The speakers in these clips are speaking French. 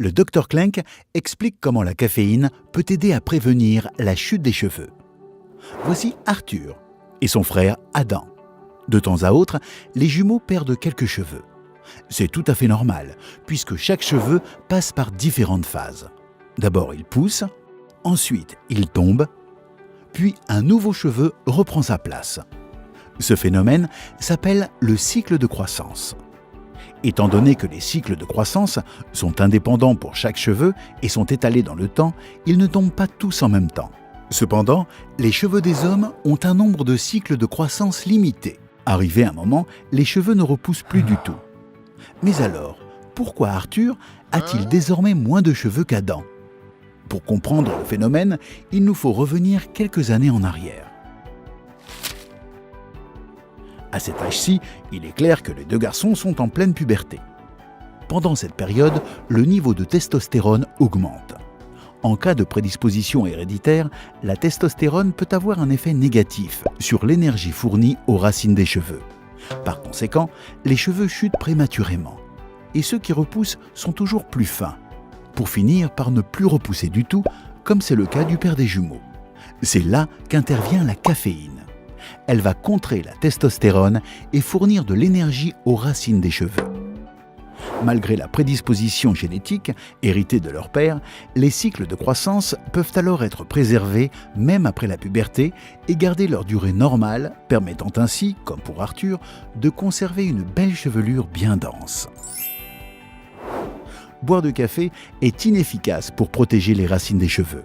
Le Dr Klenk explique comment la caféine peut aider à prévenir la chute des cheveux. Voici Arthur et son frère Adam. De temps à autre, les jumeaux perdent quelques cheveux. C'est tout à fait normal, puisque chaque cheveu passe par différentes phases. D'abord, il pousse, ensuite, il tombe, puis un nouveau cheveu reprend sa place. Ce phénomène s'appelle le cycle de croissance. Étant donné que les cycles de croissance sont indépendants pour chaque cheveu et sont étalés dans le temps, ils ne tombent pas tous en même temps. Cependant, les cheveux des hommes ont un nombre de cycles de croissance limité. Arrivé un moment, les cheveux ne repoussent plus du tout. Mais alors, pourquoi Arthur a-t-il désormais moins de cheveux qu'Adam ? Pour comprendre le phénomène, il nous faut revenir quelques années en arrière. À cet âge-ci, il est clair que les deux garçons sont en pleine puberté. Pendant cette période, le niveau de testostérone augmente. En cas de prédisposition héréditaire, la testostérone peut avoir un effet négatif sur l'énergie fournie aux racines des cheveux. Par conséquent, les cheveux chutent prématurément. Et ceux qui repoussent sont toujours plus fins, pour finir par ne plus repousser du tout, comme c'est le cas du père des jumeaux. C'est là qu'intervient la caféine. Elle va contrer la testostérone et fournir de l'énergie aux racines des cheveux. Malgré la prédisposition génétique héritée de leur père, les cycles de croissance peuvent alors être préservés même après la puberté et garder leur durée normale, permettant ainsi, comme pour Arthur, de conserver une belle chevelure bien dense. Boire du café est inefficace pour protéger les racines des cheveux.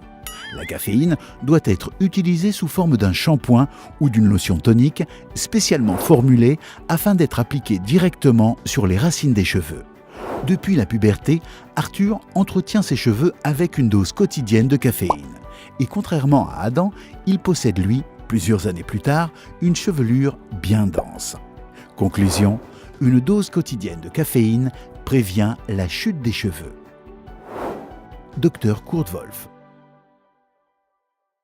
La caféine doit être utilisée sous forme d'un shampoing ou d'une lotion tonique spécialement formulée afin d'être appliquée directement sur les racines des cheveux. Depuis la puberté, Arthur entretient ses cheveux avec une dose quotidienne de caféine. Et contrairement à Adam, il possède lui, plusieurs années plus tard, une chevelure bien dense. Conclusion, une dose quotidienne de caféine prévient la chute des cheveux. Dr Kurt Wolff.